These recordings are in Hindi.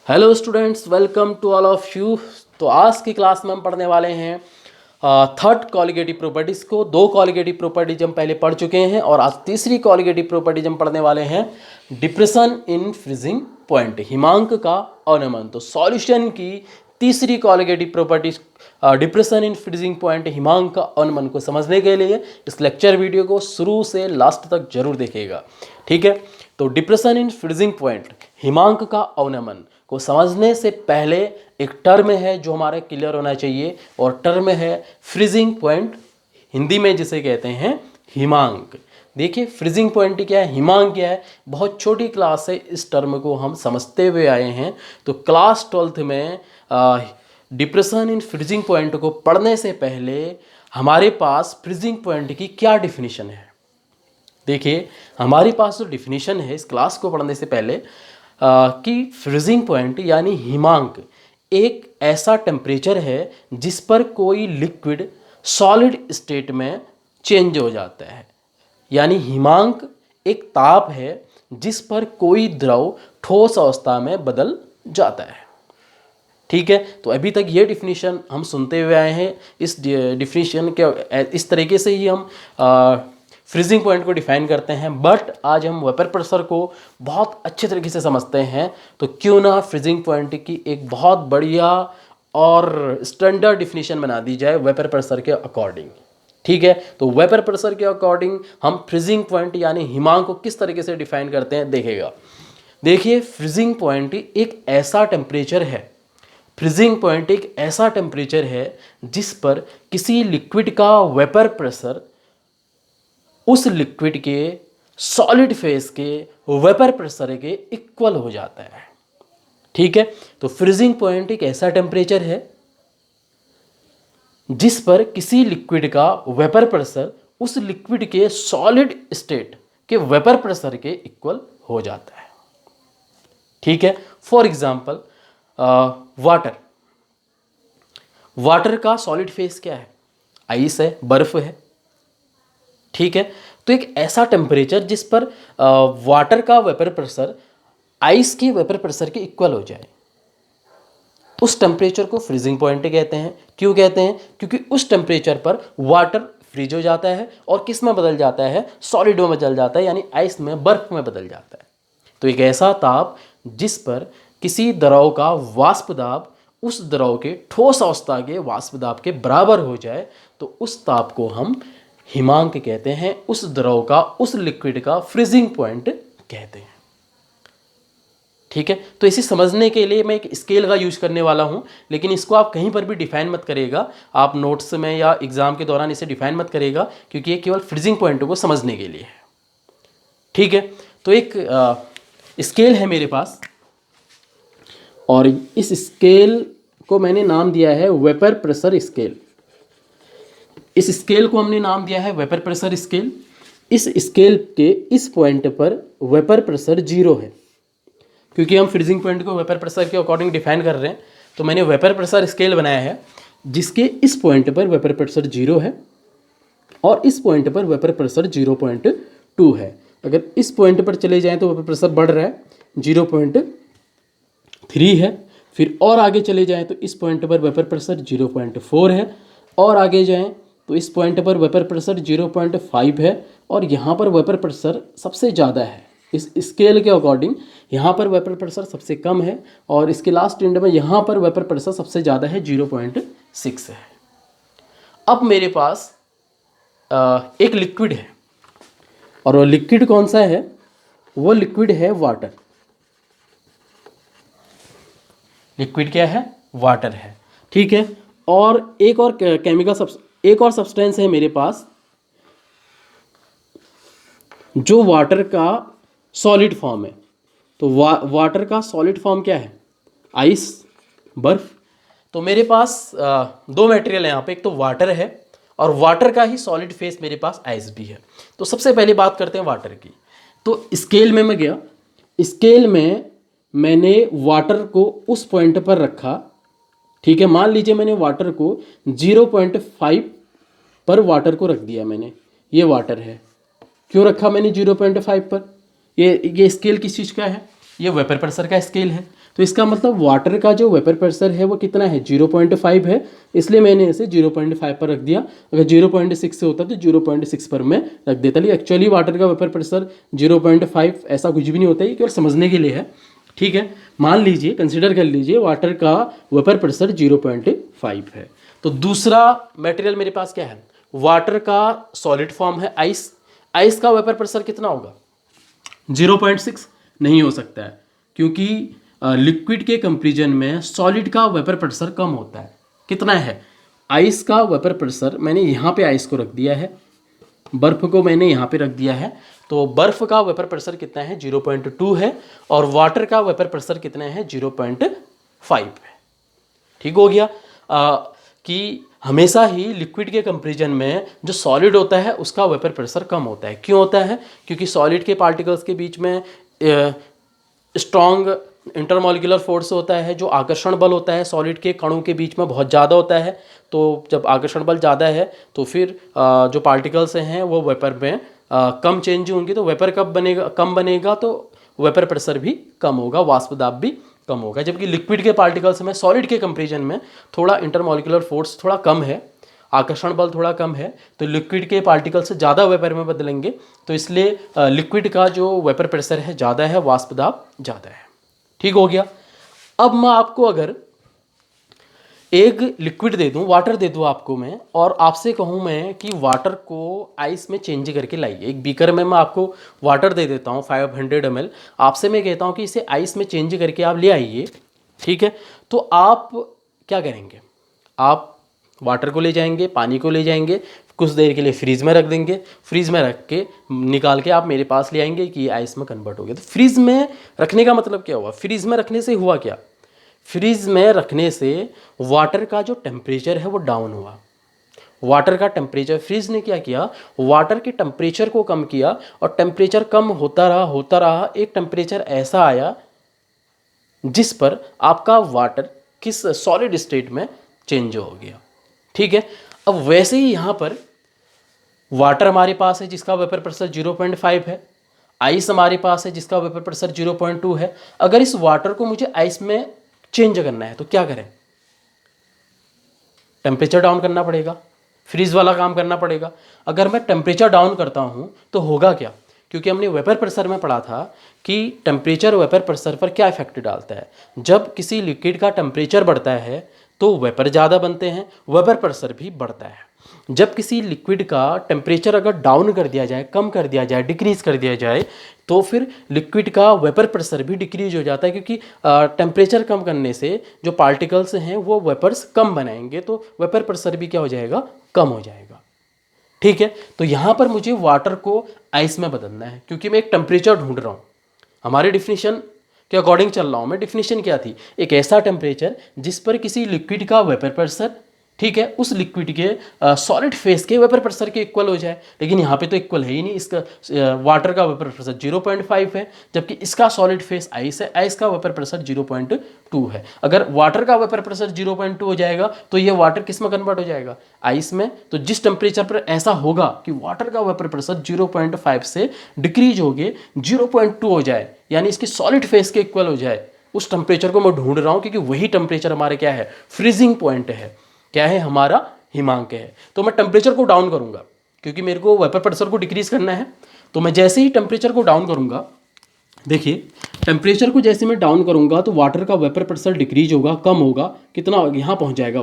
Hello students, welcome to all of you. तो आज की क्लास में हम पढ़ने वाले हैं थर्ड कॉलिगेटिव प्रॉपर्टीज़ को। दो कॉलिगेटिव प्रॉपर्टीज हम पहले पढ़ चुके हैं और आज तीसरी कॉलिगेटिव प्रॉपर्टीज हम पढ़ने वाले हैं, डिप्रेशन इन फ्रीजिंग पॉइंट, हिमांक का अवनमन। तो सॉल्यूशन की तीसरी colligative properties depression in freezing point, हिमांक का अवनमन को समझने के लिए इस लेक्चर वीडियो को शुरू से लास्ट तक जरूर देखिएगा, ठीक है। तो डिप्रेशन इन फ्रीजिंग पॉइंट, हिमांक का अवनमन को समझने से पहले एक टर्म है जो हमारा क्लियर होना चाहिए, और टर्म है फ्रीजिंग पॉइंट, हिंदी में जिसे कहते हैं हिमांक। देखिए फ्रीजिंग पॉइंट क्या है, हिमांक क्या है, बहुत छोटी क्लास से इस टर्म को हम समझते हुए आए हैं। तो क्लास 12th में डिप्रेशन इन फ्रीजिंग पॉइंट को पढ़ने से पहले हमारे पास फ्रीजिंग पॉइंट की क्या डिफिनीशन है। देखिए हमारे पास जो डिफिनीशन है इस क्लास को पढ़ने से पहले कि फ्रीजिंग पॉइंट यानी हिमांक एक ऐसा टेम्परेचर है जिस पर कोई लिक्विड सॉलिड स्टेट में चेंज हो जाता है। यानी हिमांक एक ताप है जिस पर कोई द्रव ठोस अवस्था में बदल जाता है, ठीक है। तो अभी तक ये डिफिनीशन हम सुनते हुए आए हैं। इस डिफिनीशन के इस तरीके से ही हम फ्रीजिंग पॉइंट को डिफाइन करते हैं, बट आज हम वेपर प्रेशर को बहुत अच्छे तरीके से समझते हैं। तो क्यों ना फ्रीजिंग पॉइंट की एक बहुत बढ़िया और स्टैंडर्ड डिफिनीशन बना दी जाए वेपर प्रेशर के अकॉर्डिंग, ठीक है। तो वेपर प्रेशर के अकॉर्डिंग हम फ्रीजिंग पॉइंट यानी हिमांक को किस तरीके से डिफाइन करते हैं देखिएगा। देखिए फ्रीजिंग पॉइंट एक ऐसा टेम्परेचर है, फ्रीजिंग पॉइंट एक ऐसा टेम्परेचर है जिस पर किसी लिक्विड का वेपर प्रेशर उस लिक्विड के सॉलिड फेज के वेपर प्रेशर के इक्वल हो जाता है, ठीक है। तो फ्रीजिंग पॉइंट एक ऐसा टेम्परेचर है जिस पर किसी लिक्विड का वेपर प्रेशर उस लिक्विड के सॉलिड स्टेट के वेपर प्रेशर के इक्वल हो जाता है, ठीक है। फॉर एग्जांपल वाटर का सॉलिड फेज क्या है, आइस है, बर्फ है, ठीक है। तो एक ऐसा टेम्परेचर जिस पर वाटर का वेपर प्रेशर आइस के वेपर प्रेशर के इक्वल हो जाए, उस टेम्परेचर को फ्रीजिंग पॉइंट कहते हैं। क्यों कहते हैं? क्योंकि उस टेम्परेचर पर वाटर फ्रीज हो जाता है और किस में बदल जाता है, सॉलिड में बदल जाता है, यानी आइस में, बर्फ में बदल जाता है। तो एक ऐसा ताप जिस पर किसी द्रव का वाष्प दाब उस द्रव के ठोस अवस्था के वाष्प दाब के बराबर हो जाए, तो उस ताप को हम हिमांक कहते हैं। उस द्रव का, उस लिक्विड का फ्रीजिंग पॉइंट कहते हैं, ठीक है। तो इसे समझने के लिए मैं एक स्केल का यूज करने वाला हूं, लेकिन इसको आप कहीं पर भी डिफाइन मत करिएगा, आप नोट्स में या एग्जाम के दौरान इसे डिफाइन मत करिएगा, क्योंकि ये केवल फ्रीजिंग पॉइंट को समझने के लिए है, ठीक है। तो एक स्केल है मेरे पास और इस स्केल को मैंने नाम दिया है वेपर प्रेशर स्केल। इस स्केल को हमने नाम दिया है वेपर प्रेशर स्केल। इस स्केल के इस पॉइंट पर वेपर प्रेशर 0 है, क्योंकि हम फ्रीजिंग पॉइंट को वेपर प्रेशर के अकॉर्डिंग डिफाइन कर रहे हैं। तो मैंने वेपर प्रेशर स्केल बनाया है जिसके इस पॉइंट पर वेपर प्रेशर 0 है और इस पॉइंट पर वेपर प्रेशर 0.2 है। अगर इस पॉइंट पर चले जाएं तो वेपर प्रेशर बढ़ रहा है, 0.3 है। फिर और आगे चले जाएं तो इस पॉइंट पर वेपर प्रेशर 0.4 है, और आगे जाएं तो इस पॉइंट पर वेपर प्रेशर 0.5 है, और यहाँ पर वेपर प्रेशर सबसे ज़्यादा है। इस स्केल के अकॉर्डिंग यहाँ पर वेपर प्रेशर सबसे कम है, और इसके लास्ट एंड में यहाँ पर वेपर प्रेशर सबसे ज़्यादा है, 0.6 है। अब मेरे पास एक लिक्विड है, और वो लिक्विड कौन सा है? वो लिक्विड है वाटर। लिक्विड क्या है? वाटर है, ठीक है। और एक और सब्सटेंस है मेरे पास जो वाटर का सॉलिड फॉर्म है। तो वाटर का सॉलिड फॉर्म क्या है? आइस, बर्फ। तो मेरे पास दो मटेरियल है यहाँ पे, एक तो वाटर है और वाटर का ही सॉलिड फेस मेरे पास आइस भी है। तो सबसे पहले बात करते हैं वाटर की। तो स्केल में मैं गया, स्केल में मैंने वाटर को उस पॉइंट पर रखा, ठीक है। मान लीजिए मैंने वाटर को 0.5 पर वाटर को रख दिया मैंने, ये वाटर है। क्यों रखा मैंने 0.5 पर? ये स्केल किस चीज़ का है? ये वेपर प्रेशर का स्केल है। तो इसका मतलब वाटर का जो वेपर प्रेशर है वो कितना है, 0.5 है, इसलिए मैंने इसे 0.5 पर रख दिया। अगर 0.6 से होता तो 0.6 पर मैं रख देता। लेकिन एक्चुअली वाटर का वेपर प्रेशर 0.5 ऐसा कुछ भी नहीं होता है, केवल समझने के लिए है। ठीक है, मान लीजिए, कंसिडर कर लीजिए वाटर का वेपर प्रेशर 0.5 है। तो दूसरा मटेरियल मेरे पास क्या है, वाटर का सॉलिड फॉर्म है आइस। आइस का वेपर प्रेशर कितना होगा, 0.6 नहीं हो सकता है, क्योंकि लिक्विड के कंपेरिजन में सॉलिड का वेपर प्रेशर कम होता है। कितना है, आइस का वेपर प्रेशर, मैंने यहाँ पे आइस को रख दिया है, बर्फ को मैंने यहाँ पे रख दिया है। तो बर्फ का वेपर प्रेशर कितना है, 0.2 है, और वाटर का वेपर प्रेशर कितना है, 0.5 है। ठीक हो गया कि हमेशा ही लिक्विड के कंपेरिजन में जो सॉलिड होता है उसका वेपर प्रेशर कम होता है। क्यों होता है, क्योंकि सॉलिड के पार्टिकल्स के बीच में स्ट्रॉन्ग इंटरमॉलिक्यूलर फोर्स होता है, जो आकर्षण बल होता है सॉलिड के कणों के बीच में बहुत ज़्यादा होता है। तो जब आकर्षण बल ज़्यादा है तो फिर जो पार्टिकल्स हैं वो वेपर में कम चेंज होंगे। तो वेपर कब बनेगा, कम बनेगा, तो वेपर प्रेशर भी कम होगा, वाष्प दाब भी कम होगा। जबकि लिक्विड के पार्टिकल्स में सॉलिड के कंपेरिजन में थोड़ा इंटरमॉलिक्यूलर फोर्स थोड़ा कम है, आकर्षण बल थोड़ा कम है, तो लिक्विड के पार्टिकल से ज़्यादा वेपर में बदलेंगे। तो इसलिए लिक्विड का जो वेपर प्रेशर है ज़्यादा है, वाष्प दाब ज़्यादा है। ठीक हो गया। अब मैं आपको अगर एक लिक्विड दे दूं, वाटर दे दूं आपको मैं, और आपसे कहूं मैं कि वाटर को आइस में चेंज करके लाइए। एक बीकर में मैं आपको वाटर दे देता हूं 500 ml, आपसे मैं कहता हूं कि इसे आइस में चेंज करके आप ले आइए। ठीक है, तो आप क्या करेंगे, आप वाटर को ले जाएंगे, पानी को ले जाएंगे, कुछ देर के लिए फ्रीज में रख देंगे, फ्रीज में रख के निकाल के आप मेरे पास ले आएंगे कि ये आइस में कन्वर्ट हो गया। तो फ्रीज में रखने का मतलब क्या हुआ, फ्रीज में रखने से हुआ क्या, फ्रीज में रखने से वाटर का जो टेम्परेचर है वो डाउन हुआ। वाटर का टेम्परेचर, फ्रीज ने क्या किया, वाटर के टेम्परेचर को कम किया, और टेम्परेचर कम होता रहा, एक टेम्परेचर ऐसा आया जिस पर आपका वाटर किस सॉलिड स्टेट में चेंज हो गया। ठीक है, अब वैसे ही यहाँ पर वाटर हमारे पास है जिसका वेपर प्रेशर 0.5 है, आइस हमारे पास है जिसका वेपर प्रेशर 0.2 है। अगर इस वाटर को मुझे आइस में चेंज करना है तो क्या करें, टेम्परेचर डाउन करना पड़ेगा, फ्रीज वाला काम करना पड़ेगा। अगर मैं टेम्परेचर डाउन करता हूँ तो होगा क्या, क्योंकि हमने वेपर प्रेशर में पढ़ा था कि टेम्परेचर वेपर प्रेशर पर क्या इफेक्ट डालता है। जब किसी लिक्विड का टेम्परेचर बढ़ता है तो वेपर ज़्यादा बनते हैं, वेपर प्रेशर भी बढ़ता है। जब किसी लिक्विड का टेम्परेचर अगर डाउन कर दिया जाए, कम कर दिया जाए, डिक्रीज कर दिया जाए, तो फिर लिक्विड का वेपर प्रेशर भी डिक्रीज हो जाता है, क्योंकि टेम्परेचर कम करने से जो पार्टिकल्स हैं वो वेपर्स कम बनाएंगे, तो वेपर प्रेशर भी क्या हो जाएगा, कम हो जाएगा। ठीक है, तो यहाँ पर मुझे वाटर को आइस में बदलना है, क्योंकि मैं एक टेम्परेचर ढूंढ रहा हूँ। हमारे डिफिनीशन के अकॉर्डिंग चल रहा हूँ मैं। डिफिनीशन क्या थी, एक ऐसा टेम्परेचर जिस पर किसी लिक्विड का वेपर प्रेशर, ठीक है, उस लिक्विड के सॉलिड फेस के वेपर प्रेशर के इक्वल हो जाए। लेकिन यहाँ पे तो इक्वल है ही नहीं, इसका वाटर का वेपर प्रेशर 0.5 है, जबकि इसका सॉलिड फेस आइस है, आइस का वेपर प्रेशर 0.2 है। अगर वाटर का वेपर प्रेशर 0.2 हो जाएगा तो ये वाटर किस में कन्वर्ट हो जाएगा, आइस में। तो जिस टेम्परेचर पर ऐसा होगा कि वाटर का वेपर प्रेशर 0.5 से डिक्रीज हो गए 0.2 हो जाए, यानी इसके सॉलिड फेस के इक्वल हो जाए, उस टेम्परेचर को मैं ढूंढ रहा हूँ, क्योंकि वही टेम्परेचर हमारे क्या है, फ्रीजिंग पॉइंट है, क्या है, हमारा हिमांक है। तो मैं टेम्परेचर को डाउन करूंगा, क्योंकि मेरे को वेपर प्रेशर को डिक्रीज करना है। तो मैं जैसे ही टेम्परेचर को डाउन करूंगा, देखिए टेम्परेचर को जैसे मैं डाउन करूंगा तो वाटर का वेपर प्रेशर डिक्रीज होगा, कम होगा, कितना, यहाँ पहुँच जाएगा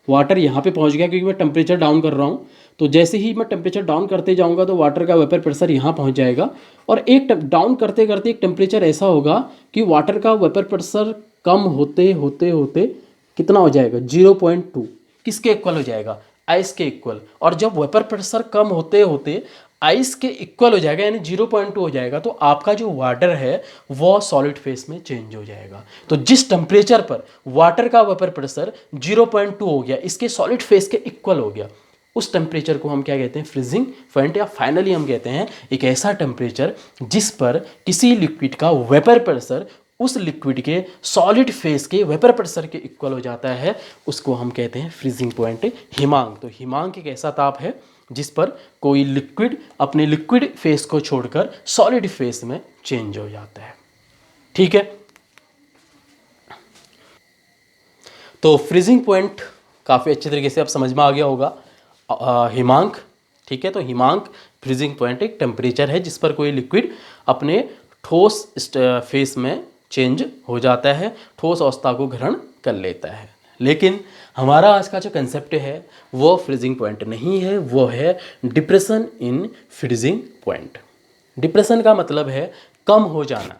वाटर यहाँ पे पहुँच गया, क्योंकि मैं टेम्परेचर डाउन कर रहा हूँ। तो जैसे ही मैं टेम्परेचर डाउन करते जाऊँगा तो वाटर का वेपर प्रेशर यहाँ पहुँच जाएगा, और एक डाउन करते करते एक टेम्परेचर ऐसा होगा कि वाटर का वेपर प्रेशर कम होते होते होते कितना हो जाएगा, 0.2, किसके इक्वल हो जाएगा, आइस के इक्वल। और जब वेपर प्रेशर कम होते होते आइस के इक्वल हो जाएगा, यानी 0.2 हो जाएगा, तो आपका जो वाटर है वो सॉलिड फेस में चेंज हो जाएगा। तो जिस टेम्परेचर पर वाटर का वेपर प्रेशर 0.2 हो गया, इसके सॉलिड फेस के इक्वल हो गया, उस टेम्परेचर को हम क्या कहते हैं, फ्रीजिंग पॉइंट, या फाइनली हम कहते हैं एक ऐसा टेम्परेचर जिस पर किसी लिक्विड का वेपर प्रेशर उस लिक्विड के सॉलिड फेस के वेपर प्रेशर के इक्वल हो जाता है, उसको हम कहते हैं फ्रीजिंग पॉइंट, हिमांक। तो हिमांक एक ऐसा ताप है जिस पर कोई लिक्विड अपने लिक्विड फेस को छोड़कर सॉलिड फेस में चेंज हो जाता है। ठीक। ठीक है, तो फ्रीजिंग पॉइंट काफ़ी अच्छे तरीके से अब समझ में आ गया होगा। हिमांक, ठीक है, तो हिमांक फ्रीजिंग पॉइंट एक टेम्परेचर है जिस पर कोई लिक्विड अपने ठोस फेस में चेंज हो जाता है, ठोस अवस्था को ग्रहण कर लेता है। लेकिन हमारा आज का जो कंसेप्ट है वो फ्रीजिंग पॉइंट नहीं है, वो है depression in freezing point. Depression का मतलब है कम हो जाना,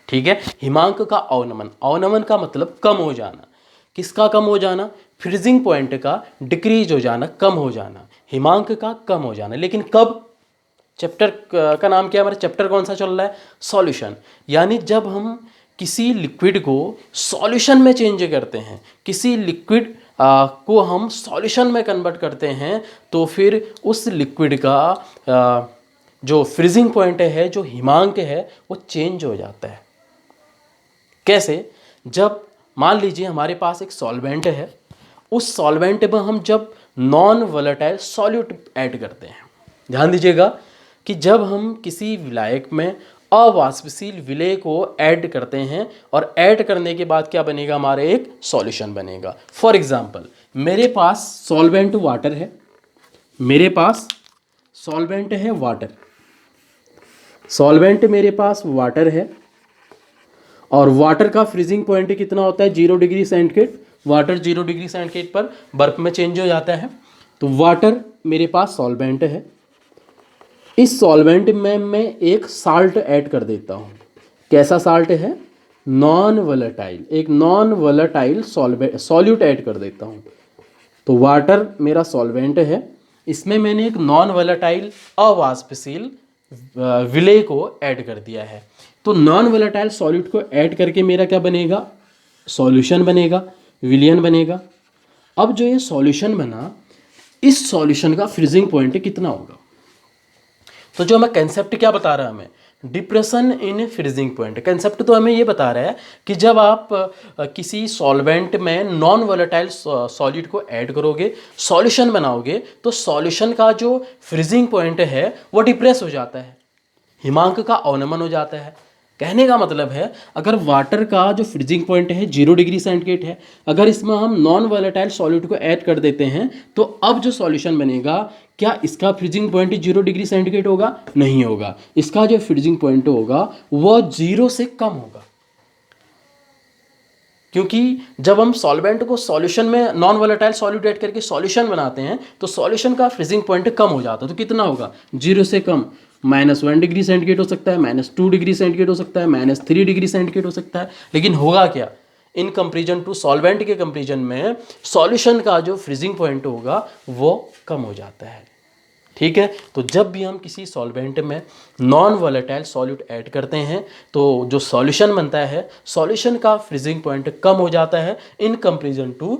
ठीक है। हिमांक का अवनमन, अवनमन का मतलब कम हो जाना। किसका कम हो जाना? फ्रीजिंग पॉइंट का डिक्रीज हो जाना, कम हो जाना। हिमांक का कम हो जाना, लेकिन कब? चैप्टर का नाम क्या है हमारा? चैप्टर कौन सा चल रहा है? सॉल्यूशन। यानी जब हम किसी लिक्विड को सॉल्यूशन में चेंज करते हैं, किसी लिक्विड को हम सॉल्यूशन में कन्वर्ट करते हैं, तो फिर उस लिक्विड का जो फ्रीजिंग पॉइंट है, जो हिमांक है, वो चेंज हो जाता है। कैसे? जब मान लीजिए हमारे पास एक सॉल्वेंट है, उस सॉल्वेंट में हम जब नॉन वोलेटाइल सॉल्यूट ऐड करते हैं, ध्यान दीजिएगा कि जब हम किसी विलायक में अवाष्पशील विलेय को ऐड करते हैं और ऐड करने के बाद क्या बनेगा? हमारे एक सॉल्यूशन बनेगा। फॉर एग्जांपल, मेरे पास सॉल्वेंट वाटर है, मेरे पास सॉल्वेंट है वाटर, सॉल्वेंट मेरे पास वाटर है, और वाटर का फ्रीजिंग पॉइंट कितना होता है? 0 degree centigrade. Water 0 degree centigrade पर बर्फ में चेंज हो जाता है। तो वाटर मेरे पास सॉल्वेंट है, इस सॉल्वेंट में मैं एक साल्ट ऐड कर देता हूँ। कैसा साल्ट है? नॉन वोलेटाइल, एक नॉन वोलेटाइल सॉल्यूट ऐड कर देता हूँ। तो वाटर मेरा सॉल्वेंट है, इसमें मैंने एक नॉन वोलेटाइल अवाष्पशील विलेय को ऐड कर दिया है। तो नॉन वोलेटाइल सॉल्यूट को ऐड करके मेरा क्या बनेगा? सॉल्यूशन बनेगा, विलियन बनेगा। अब जो ये सॉल्यूशन बना, इस सॉल्यूशन का फ्रीजिंग पॉइंट कितना होगा? तो जो हमें कंसेप्ट क्या बता रहा है? हमें depression in freezing point. Concept तो हमें ये बता रहा है कि जब आप किसी सॉल्वेंट में नॉन वोलेटाइल सॉल्यूट को ऐड करोगे, सॉल्यूशन बनाओगे, तो सॉल्यूशन का जो फ्रीजिंग पॉइंट है वो डिप्रेस हो जाता है, हिमांक का अवनमन हो जाता है। कहने का मतलब है, अगर वाटर का जो फ्रीजिंग पॉइंट है 0 डिग्री सेंटीग्रेड है, अगर इसमें हम नॉन वोलेटाइल सॉल्यूट को ऐड कर देते हैं, तो अब जो सॉल्यूशन बनेगा, क्या इसका फ्रीजिंग पॉइंट 0 डिग्री सेंटीग्रेड होगा? नहीं होगा। इसका जो फ्रीजिंग पॉइंट होगा वो 0 से कम होगा, क्योंकि जब हम सॉल्वेंट को सॉल्यूशन में नॉन वोलेटाइल सॉल्यूट ऐड करके सॉल्यूशन बनाते हैं, तो सॉल्यूशन का फ्रीजिंग पॉइंट कम हो जाता है। तो कितना होगा? 0 से कम। -1 डिग्री सेंटीग्रेड हो सकता है, -2 डिग्री सेंटीग्रेड हो सकता है, -3 डिग्री सेंटीग्रेड हो सकता है। लेकिन होगा क्या? इन कंपेरिजन टू सॉल्वेंट के कंपेरिजन में सॉल्यूशन का जो फ्रीजिंग पॉइंट होगा वो कम हो जाता है, ठीक है। तो जब भी हम किसी सॉल्वेंट में नॉन वोलेटाइल सॉल्यूट ऐड करते हैं, तो जो सॉल्यूशन बनता है, सॉल्यूशन का फ्रीजिंग पॉइंट कम हो जाता है in comparison to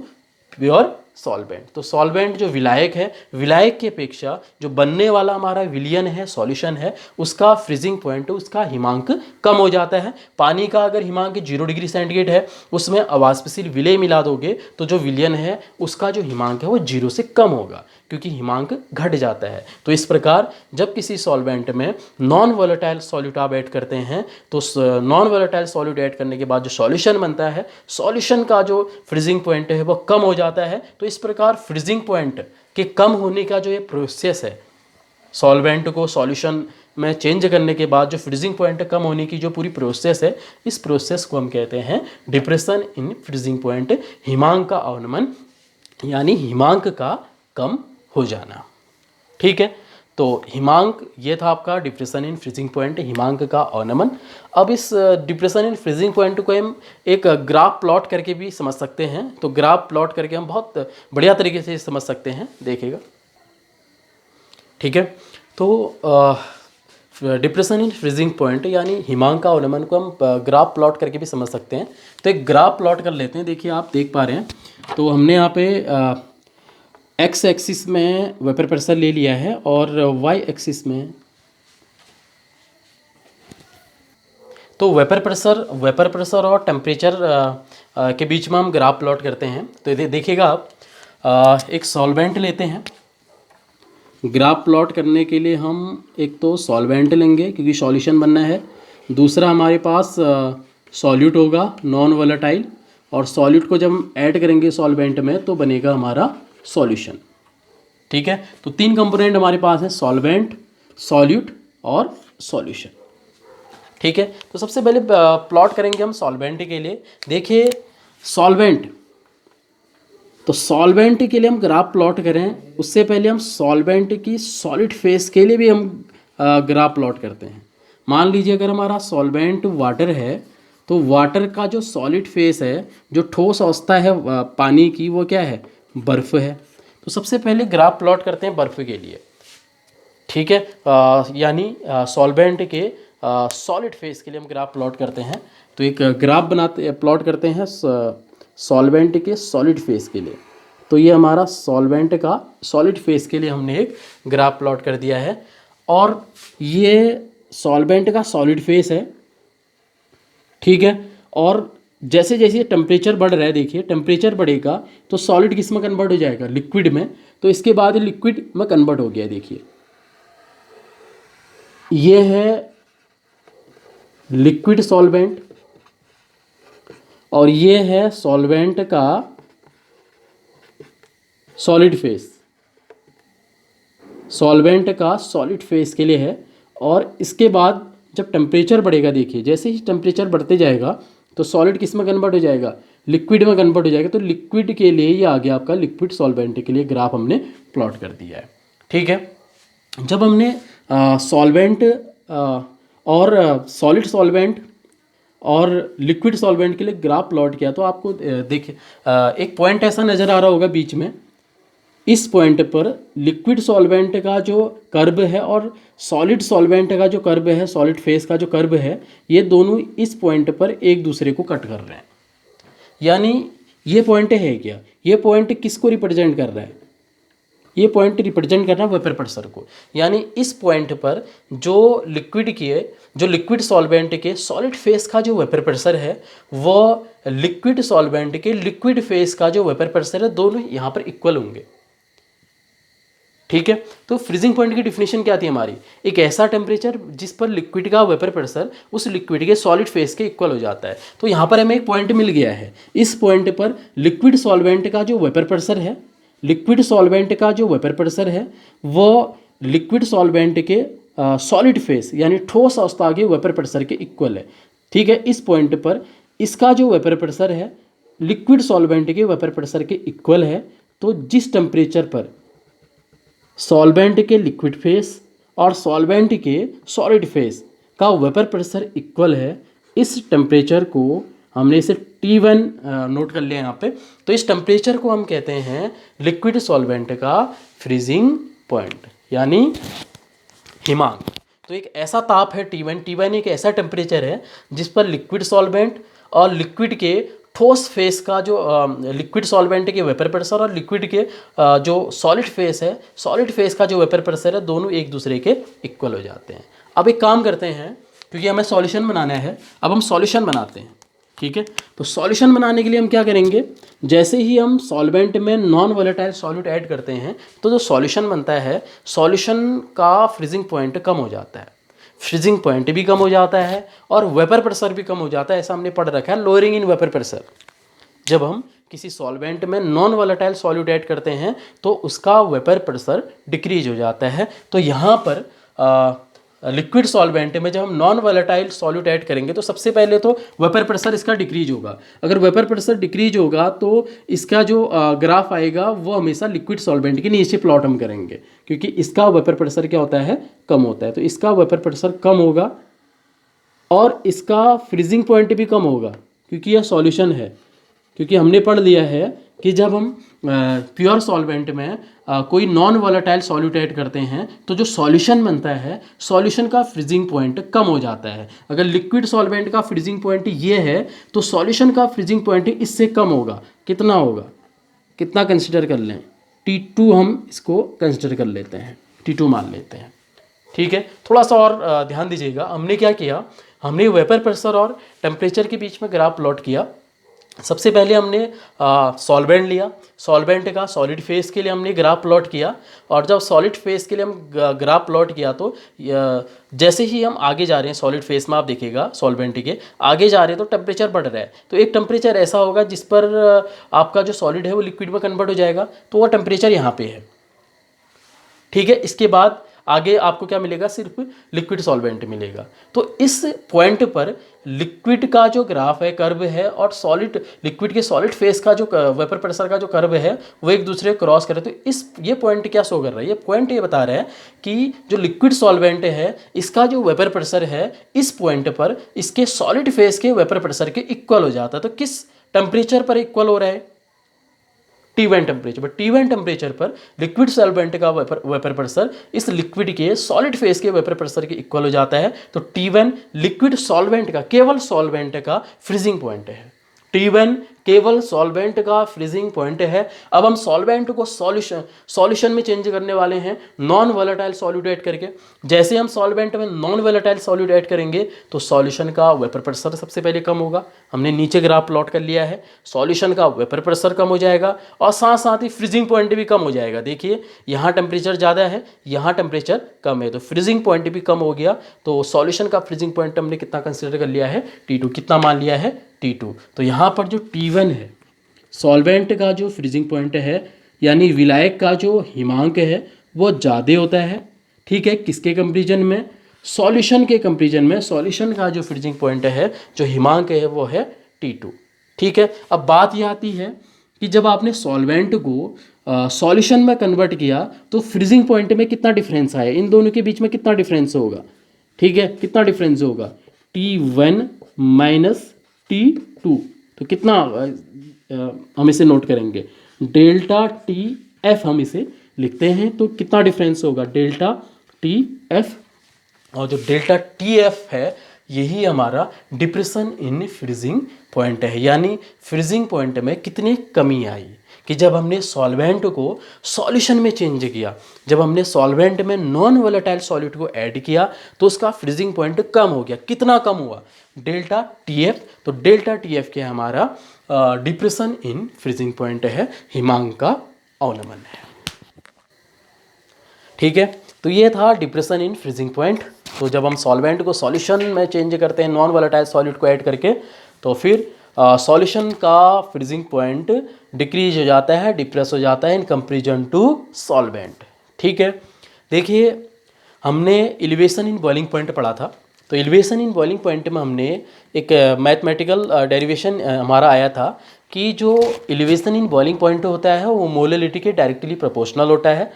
pure solvent. तो सॉल्वेंट जो विलायक है, विलायक की अपेक्षा जो बनने वाला हमारा विलियन है, सॉल्यूशन है, उसका फ्रीजिंग पॉइंट, उसका हिमांक कम हो जाता है। पानी का अगर हिमांक 0 डिग्री सेंटीग्रेड है, उसमें अवाष्पशील विलेय मिला दोगे, तो जो विलियन है उसका जो हिमांक है वो 0 से कम होगा, क्योंकि हिमांक घट जाता है। तो इस प्रकार जब किसी सॉल्वेंट में नॉन वोलेटाइल सॉल्यूट आप ऐड करते हैं, तो नॉन वोलेटाइल सॉल्यूट ऐड करने के बाद जो सॉल्यूशन बनता है, सॉल्यूशन का जो फ्रीजिंग पॉइंट है वो कम हो जाता है। तो इस प्रकार फ्रीजिंग पॉइंट के कम होने का जो ये प्रोसेस है, सॉल्वेंट को सॉल्यूशन में चेंज करने के बाद जो फ्रीजिंग पॉइंट कम होने की जो पूरी प्रोसेस है, इस प्रोसेस को हम कहते हैं डिप्रेशन इन फ्रीजिंग पॉइंट, हिमांक का अवनमन, यानी हिमांक का कम हो जाना, ठीक है। तो हिमांक ये था आपका डिप्रेशन इन फ्रीजिंग पॉइंट, हिमांक का अवनमन। अब इस डिप्रेशन इन फ्रीजिंग पॉइंट को हम एक ग्राफ प्लॉट करके भी समझ सकते हैं। तो ग्राफ प्लॉट करके हम बहुत बढ़िया तरीके से समझ सकते हैं, देखिएगा, ठीक है। तो डिप्रेशन इन फ्रीजिंग पॉइंट यानी हिमांक का अवनमन को हम ग्राफ प्लॉट करके भी समझ सकते हैं। तो एक ग्राफ प्लॉट कर लेते हैं। देखिए, आप देख पा रहे हैं, तो हमने यहाँ पे एक्स एक्सिस में वेपर प्रेशर ले लिया है और वाई एक्सिस में तो वेपर प्रेशर और टेम्परेचर के बीच में हम ग्राफ प्लॉट करते हैं। तो देखिएगा आप एक सॉल्वेंट लेते हैं। ग्राफ प्लॉट करने के लिए हम एक तो सॉल्वेंट लेंगे, क्योंकि सॉल्यूशन बनना है। दूसरा हमारे पास सॉल्यूट होगा नॉन वोलेटाइल, और सॉल्यूट को जब हम ऐड करेंगे सॉल्वेंट में तो बनेगा हमारा सॉल्यूशन। ठीक है, तो 3 कंपोनेंट हमारे पास हैं, सॉल्वेंट, सॉल्यूट और सॉल्यूशन। ठीक है, तो सबसे पहले प्लॉट करेंगे हम सॉल्वेंट के लिए। देखिए सॉल्वेंट, तो सॉल्वेंट के लिए हम ग्राफ प्लॉट करें उससे पहले हम सॉल्वेंट की सॉलिड फेस के लिए भी हम ग्राफ प्लॉट करते हैं। मान लीजिए अगर हमारा सॉल्वेंट वाटर है तो वाटर का जो सॉलिड फेस है, जो ठोस अवस्था है पानी की, वो क्या है, बर्फ़ है। तो सबसे पहले ग्राफ प्लॉट करते हैं बर्फ़ के लिए। ठीक है, यानी सॉल्वेंट के सॉलिड फेस के लिए हम ग्राफ प्लॉट करते हैं। तो एक ग्राफ बनाते प्लॉट करते हैं सॉल्वेंट के सॉलिड फेस के लिए। तो ये हमारा सॉल्वेंट का सॉलिड फेस के लिए हमने एक ग्राफ प्लॉट कर दिया है, और ये सॉल्वेंट का सॉलिड फेस है। ठीक है, और जैसे जैसे टेम्परेचर बढ़ रहा है, देखिए टेम्परेचर बढ़ेगा तो सॉलिड किस में कन्वर्ट हो जाएगा, लिक्विड में। तो इसके बाद ये लिक्विड में कन्वर्ट हो गया। देखिए ये है लिक्विड सॉल्वेंट, और ये है सॉल्वेंट का सॉलिड फेस। सॉल्वेंट का सॉलिड फेस के लिए है, और इसके बाद जब टेम्परेचर बढ़ेगा, देखिए जैसे ही टेम्परेचर बढ़ते जाएगा तो सॉलिड किस में कन्वर्ट हो जाएगा, लिक्विड में कन्वर्ट हो जाएगा। तो लिक्विड के लिए ये आ गया आपका, लिक्विड सॉल्वेंट के लिए ग्राफ हमने प्लॉट कर दिया है। ठीक है, जब हमने सॉल्वेंट और सॉलिड सॉल्वेंट और लिक्विड सॉल्वेंट के लिए ग्राफ प्लॉट किया तो आपको देखिए एक पॉइंट ऐसा नज़र आ रहा होगा बीच में। इस पॉइंट पर लिक्विड सॉल्वेंट का जो कर्व है और सॉलिड सॉल्वेंट का जो कर्व है, सॉलिड फेस का जो कर्व है, ये दोनों इस पॉइंट पर एक दूसरे को कट कर रहे हैं। यानी ये पॉइंट है क्या, ये पॉइंट किसको रिप्रेजेंट कर रहा है, ये पॉइंट रिप्रेजेंट कर रहा है वेपर प्रेशर को। यानी इस पॉइंट पर जो लिक्विड सॉल्वेंट के सॉलिड फेस का जो वेपर प्रेशर है, वो लिक्विड सॉल्वेंट के लिक्विड फेस का जो वेपर प्रेशर है, दोनों यहाँ पर इक्वल होंगे। ठीक है, तो फ्रीजिंग पॉइंट की डिफिनेशन क्या थी हमारी, एक ऐसा टेम्परेचर जिस पर लिक्विड का वेपर प्रेशर उस लिक्विड के सॉलिड फेस के इक्वल हो जाता है। तो यहाँ पर हमें एक पॉइंट मिल गया है, इस पॉइंट पर लिक्विड सॉल्वेंट का जो वेपर प्रेशर है, लिक्विड सॉल्वेंट का जो वेपर प्रेशर है, वो लिक्विड सॉल्वेंट के सॉलिड फेस यानी ठोस अवस्था के वेपर प्रेशर के इक्वल है। ठीक है, इस पॉइंट पर इसका जो वेपर प्रेशर है लिक्विड सॉल्वेंट के वेपर प्रेशर के इक्वल है। तो जिस टेम्परेचर पर सॉल्वेंट के लिक्विड फेस और सॉल्वेंट के सॉलिड फेस का वेपर प्रेशर इक्वल है, इस टेम्परेचर को हमने इसे T1 नोट कर लिया यहाँ पे। तो इस टेम्परेचर को हम कहते हैं लिक्विड सॉल्वेंट का फ्रीजिंग पॉइंट यानी हिमांक। तो एक ऐसा ताप है T1 एक ऐसा टेम्परेचर है जिस पर लिक्विड सॉल्वेंट और लिक्विड के ठोस फेस का जो लिक्विड सॉल्वेंट के वेपर प्रेशर और लिक्विड के जो सॉलिड फेस है, सॉलिड फेस का जो वेपर प्रेशर है, दोनों एक दूसरे के इक्वल हो जाते हैं। अब एक काम करते हैं, क्योंकि हमें सॉल्यूशन बनाना है, अब हम सॉल्यूशन बनाते हैं। ठीक है, तो सॉल्यूशन बनाने के लिए हम क्या करेंगे, जैसे ही हम सॉल्वेंट में नॉन वोलेटाइल सॉल्यूट ऐड करते हैं तो जो सॉल्यूशन बनता है, सॉल्यूशन का फ्रीजिंग पॉइंट कम हो जाता है, फ्रीजिंग पॉइंट भी कम हो जाता है और वेपर प्रेशर भी कम हो जाता है। ऐसा हमने पढ़ रखा है, लोअरिंग इन वेपर प्रेशर। जब हम किसी सॉल्वेंट में नॉन वोलेटाइल सॉल्यूट ऐड करते हैं तो उसका वेपर प्रेशर डिक्रीज हो जाता है। तो यहाँ पर लिक्विड सॉल्वेंट में जब हम नॉन वोलेटाइल सॉल्यूट ऐड करेंगे तो सबसे पहले तो वेपर प्रेशर इसका डिक्रीज होगा। अगर वेपर प्रेशर डिक्रीज होगा तो इसका जो ग्राफ आएगा वो हमेशा लिक्विड सॉल्वेंट के नीचे प्लॉट हम करेंगे, क्योंकि इसका वेपर प्रेशर क्या होता है, कम होता है। तो इसका वेपर प्रेशर कम होगा और इसका फ्रीजिंग पॉइंट भी कम होगा, क्योंकि यह सॉल्यूशन है। क्योंकि हमने पढ़ लिया है कि जब हम प्योर सॉल्वेंट में कोई नॉन वोलेटाइल सॉल्यूट ऐड करते हैं तो जो सॉल्यूशन बनता है, सॉल्यूशन का फ्रीजिंग पॉइंट कम हो जाता है। अगर लिक्विड सॉल्वेंट का फ्रीजिंग पॉइंट ये है तो सॉल्यूशन का फ्रीजिंग पॉइंट इससे कम होगा। कितना होगा, कितना कंसिडर कर लें, T2 हम इसको कंसिडर कर लेते हैं, T2 मान लेते हैं। ठीक है, थोड़ा सा और ध्यान दीजिएगा, हमने क्या किया, हमने वेपर प्रेशर और टेम्परेचर के बीच में ग्राफ प्लॉट किया। सबसे पहले हमने सॉल्वेंट लिया, सॉल्वेंट का सॉलिड फेस के लिए हमने ग्राफ प्लॉट किया, और जब सॉलिड फेस के लिए हम ग्राफ प्लॉट किया तो जैसे ही हम आगे जा रहे हैं सॉलिड फेस में, आप देखिएगा सॉल्वेंट के आगे जा रहे हैं तो टेम्परेचर बढ़ रहा है, तो एक टेम्परेचर ऐसा होगा जिस पर आपका जो सॉलिड है वो लिक्विड में कन्वर्ट हो जाएगा, तो वो टेम्परेचर यहाँ पे है। ठीक है, इसके बाद आगे आपको क्या मिलेगा, सिर्फ लिक्विड सॉल्वेंट मिलेगा। तो इस पॉइंट पर लिक्विड का जो ग्राफ है, कर्व है, और सॉलिड लिक्विड के सॉलिड फेस का जो वेपर प्रेशर का जो कर्व है वो एक दूसरे को क्रॉस करे। तो ये पॉइंट क्या शो कर रहा है, ये पॉइंट ये बता रहा है कि जो लिक्विड सॉल्वेंट है इसका जो वेपर प्रेशर है इस पॉइंट पर इसके सॉलिड फेस के वेपर प्रेशर के इक्वल हो जाता है। तो किस टेम्परेचर पर इक्वल हो रहा है, T1 टेम्परेचर पर। T1 टेम्परेचर पर लिक्विड सॉल्वेंट का वेपर प्रेशर इस लिक्विड के सॉलिड फेस के वेपर प्रेशर के इक्वल हो जाता है। तो T1 लिक्विड सॉल्वेंट का, केवल सॉल्वेंट का फ्रीजिंग पॉइंट है। T1 केवल सॉल्वेंट का फ्रीजिंग पॉइंट है। अब हम सॉल्वेंट को सॉल्यूशन में चेंज करने वाले हैं नॉन वोलेटाइल सॉल्यूट ऐड करके। जैसे हम सॉल्वेंट में नॉन वोलेटाइल सॉल्यूट ऐड करेंगे तो सॉल्यूशन का वेपर प्रेशर सबसे पहले कम होगा। हमने नीचे ग्राफ प्लॉट कर लिया है, सॉल्यूशन का वेपर प्रेशर कम हो जाएगा और साथ साथ ही फ्रीजिंग पॉइंट भी कम हो जाएगा। देखिए यहाँ टेम्परेचर ज़्यादा है, यहाँ टेम्परेचर कम है, तो फ्रीजिंग पॉइंट भी कम हो गया। तो सॉल्यूशन का फ्रीजिंग पॉइंट हमने कितना कंसिडर कर लिया है, T2। कितना मान लिया है, T2। तो यहाँ पर जो T1 है सॉल्वेंट का जो फ्रीजिंग पॉइंट है, यानी विलायक का जो हिमांक है वो ज़्यादा होता है। ठीक है, किसके कंपेरिजन में, सॉल्यूशन के कंपेरिजन में। सॉल्यूशन का जो फ्रीजिंग पॉइंट है, जो हिमांक है वो है T2। ठीक है, अब बात ये आती है कि जब आपने सॉल्वेंट को सॉल्यूशन में कन्वर्ट किया तो फ्रीजिंग पॉइंट में कितना डिफरेंस आया, इन दोनों के बीच में कितना डिफरेंस होगा। ठीक है, कितना डिफरेंस होगा, T1 माइनस T2। तो कितना हम इसे नोट करेंगे, डेल्टा TF हम इसे लिखते हैं। तो कितना डिफरेंस होगा, डेल्टा TF। और जो डेल्टा TF है यही हमारा डिप्रेशन इन फ्रीजिंग पॉइंट है, यानी फ्रीजिंग पॉइंट में कितनी कमी आई कि जब हमने सॉल्वेंट को सॉल्यूशन में चेंज किया, जब हमने सॉल्वेंट में नॉन वोलेटाइल सॉल्यूट को ऐड किया तो उसका फ्रीजिंग पॉइंट कम हो गया। कितना कम हुआ, डेल्टा TF। तो डेल्टा TF के हमारा डिप्रेशन इन फ्रीजिंग पॉइंट है, हिमांक का अवनमन है। ठीक है, तो ये था डिप्रेशन इन फ्रीजिंग पॉइंट। तो जब हम सॉल्वेंट को सॉल्यूशन में चेंज करते हैं नॉन वोलेटाइल सॉल्यूट को ऐड करके, तो फिर सॉल्यूशन का फ्रीजिंग पॉइंट डिक्रीज हो जाता है, डिप्रेस हो जाता है इन कंपेरिजन टू सॉल्वेंट। ठीक है, देखिए हमने एलिवेशन इन बॉइलिंग पॉइंट पढ़ा था। तो एलिवेशन इन बॉइलिंग पॉइंट में हमने एक मैथमेटिकल डेरिवेशन हमारा आया था कि जो एलिवेशन इन बॉइलिंग पॉइंट होता है वो मोललिटी के डायरेक्टली प्रोपोर्शनल होता है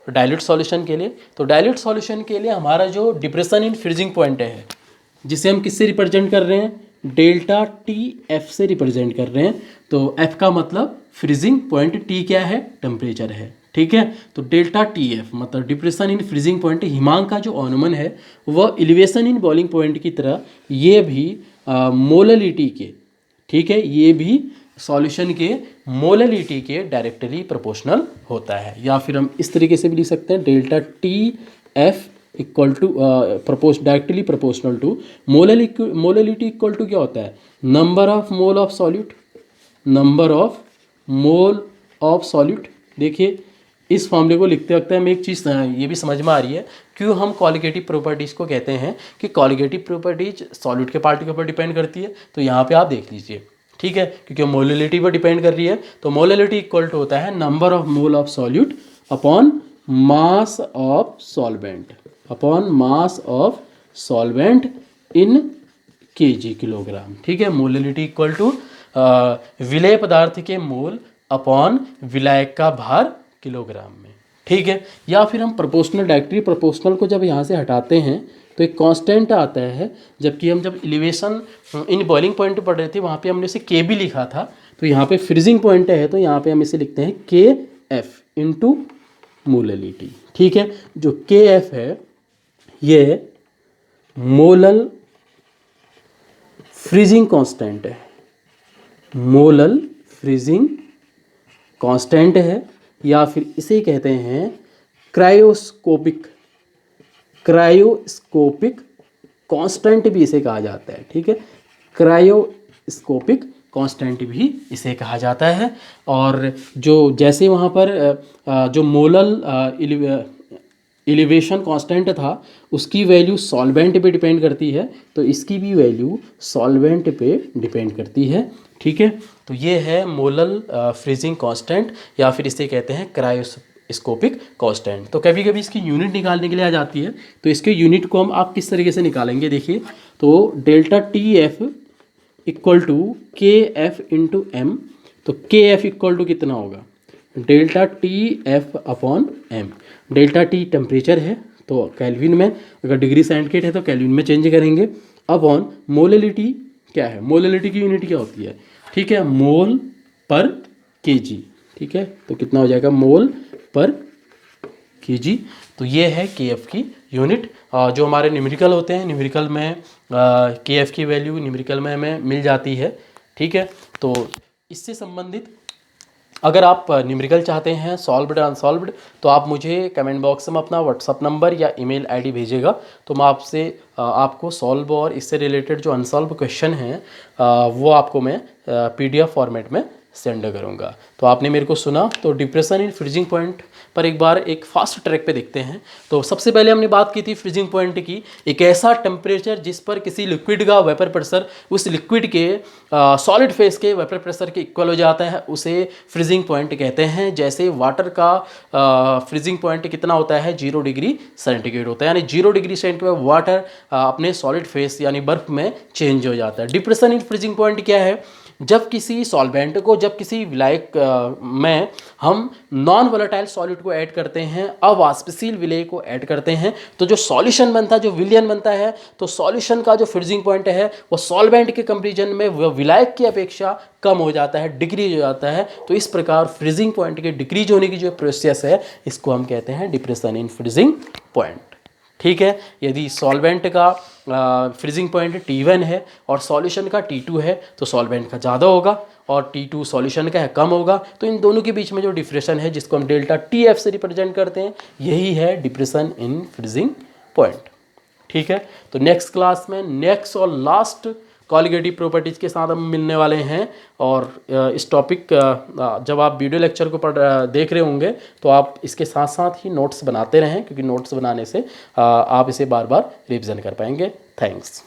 डाइल्यूट सॉल्यूशन के लिए। तो डाइल्यूट सॉल्यूशन के लिए हमारा जो डिप्रेशन इन फ्रीजिंग पॉइंट है, जिसे हम किससे रिप्रेजेंट कर रहे हैं, डेल्टा TF से रिप्रेजेंट कर रहे हैं। तो F का मतलब फ्रीजिंग पॉइंट, T क्या है, टेम्परेचर है। ठीक है, तो डेल्टा TF मतलब डिप्रेशन इन फ्रीजिंग पॉइंट। हिमांक का जो अनुमान है वह एलिवेशन इन बॉइलिंग पॉइंट की तरह ये भी मोललिटी के, ठीक है, ये भी सॉल्यूशन के मोललिटी के डायरेक्टली प्रोपोर्शनल होता है। या फिर हम इस तरीके से भी लिख सकते हैं, delta TF equal to directly proportional to molality equal to क्या होता है, number of mole of solute, number of mole of solute. देखिए इस फॉर्मूले को लिखते वक्त हमें एक चीज़ ये भी समझ में आ रही है क्यों हम कॉलिगेटिव प्रॉपर्टीज़ को कहते हैं कि कॉलिगेटिव प्रॉपर्टीज सॉल्यूट के पार्टिकल पर डिपेंड करती है। तो यहाँ पे आप देख लीजिए, ठीक है, क्योंकि मोललिटी पर डिपेंड कर रही है। तो मोललिटी इक्वल टू होता है number of mole of solute upon mass of solvent, upon mass of solvent in kg kilogram. ठीक है, मोललिटी इक्वल टू विलेय पदार्थ के मोल अपॉन विलायक का भार किलोग्राम में। ठीक है, या फिर हम प्रोपोर्शनल, डायरेक्टली प्रोपोर्शनल को जब यहाँ से हटाते हैं तो एक कांस्टेंट आता है, जबकि हम जब एलिवेशन इन बॉइलिंग पॉइंट पढ़ रहे थे वहाँ पे हमने इसे के भी लिखा था। तो यहाँ पे फ्रीजिंग पॉइंट है तो यहाँ पे हम इसे लिखते हैं KF इंटू मोललिटी। ठीक है, जो KF है ये मोलल फ्रीजिंग कांस्टेंट है, मोलल फ्रीजिंग कांस्टेंट है, या फिर इसे कहते हैं क्रायोस्कोपिक कांस्टेंट भी इसे कहा जाता है। ठीक है, क्रायोस्कोपिक कांस्टेंट भी इसे कहा जाता है। और जो जैसे वहाँ पर जो मोलल एलिवेशन कांस्टेंट था उसकी वैल्यू सॉल्वेंट पे डिपेंड करती है, तो इसकी भी वैल्यू सॉल्वेंट पे डिपेंड करती है। ठीक है, तो ये है मोलल फ्रीजिंग कांस्टेंट या फिर इसे कहते हैं क्रायोस्कोपिक कांस्टेंट। तो कभी कभी इसकी यूनिट निकालने के लिए आ जाती है, तो इसके यूनिट को हम आप किस तरीके से निकालेंगे देखिए। तो delta T F equal to K F into M. तो के एफ इक्वल टू कितना होगा, delta T F upon M. Delta T temperature है तो केल्विन में, अगर डिग्री सेंटीग्रेड है तो केल्विन में चेंज करेंगे, अपॉन मोललिटी क्या है, मोललिटी की यूनिट क्या होती है, ठीक है, मोल पर केजी। ठीक है, तो कितना हो जाएगा, मोल पर केजी। तो ये है केएफ की यूनिट। जो हमारे न्यूमेरिकल होते हैं, न्यूमेरिकल में केएफ की वैल्यू न्यूमेरिकल में हमें मिल जाती है। ठीक है, तो इससे संबंधित अगर आप न्यूमेरिकल चाहते हैं सॉल्व्ड अनसॉल्व्ड, तो आप मुझे कमेंट बॉक्स में अपना व्हाट्सअप नंबर या ईमेल आईडी भेजिएगा, तो मैं आपसे आपको सॉल्व और इससे रिलेटेड जो अनसॉल्व क्वेश्चन हैं वो आपको मैं पीडीएफ फॉर्मेट में सेंड करूँगा। तो आपने मेरे को सुना, तो डिप्रेशन इन फ्रीजिंग पॉइंट पर एक बार एक फास्ट ट्रैक पे देखते हैं। तो सबसे पहले हमने बात की थी फ्रीजिंग पॉइंट की, एक ऐसा टेम्परेचर जिस पर किसी लिक्विड का वेपर प्रेशर उस लिक्विड के सॉलिड फेस के वेपर प्रेशर के इक्वल हो जाता है, उसे फ्रीजिंग पॉइंट कहते हैं। जैसे वाटर का फ्रीजिंग पॉइंट कितना होता है, 0 डिग्री सेंटीग्रेड होता है, यानी 0 डिग्री सेंटीग्रेड वाटर अपने सॉलिड फेस यानी बर्फ में चेंज हो जाता है। डिप्रेशन इन फ्रीजिंग पॉइंट क्या है, जब किसी सॉल्वेंट को, जब किसी विलायक में हम नॉन वोलेटाइल सॉलिड को ऐड करते हैं, अवाष्पशील विलेय को ऐड करते हैं, तो जो सॉल्यूशन बनता है, जो विलयन बनता है, तो सॉल्यूशन का जो फ्रीजिंग पॉइंट है वो सॉल्वेंट के कंपेरिजन में वो विलायक की अपेक्षा कम हो जाता है, डिक्रीज हो जाता है। तो इस प्रकार फ्रीजिंग पॉइंट के डिक्रीज होने की जो प्रोसेस है इसको हम कहते हैं डिप्रेशन इन फ्रीजिंग पॉइंट। ठीक है, यदि सॉल्वेंट का फ्रीजिंग पॉइंट T1 है और सॉल्यूशन का T2 है, तो सॉल्वेंट का ज़्यादा होगा और T2 सॉल्यूशन का है कम होगा। तो इन दोनों के बीच में जो डिफ्रेशन है जिसको हम डेल्टा TF से रिप्रेजेंट करते हैं, यही है डिप्रेशन इन फ्रीजिंग पॉइंट। ठीक है, तो नेक्स्ट क्लास में नेक्स्ट और लास्ट कॉलिगेटिव प्रॉपर्टीज़ के साथ हम मिलने वाले हैं। और इस टॉपिक जब आप वीडियो लेक्चर को देख रहे होंगे तो आप इसके साथ साथ ही नोट्स बनाते रहें, क्योंकि नोट्स बनाने से आप इसे बार बार रिवीजन कर पाएंगे। थैंक्स।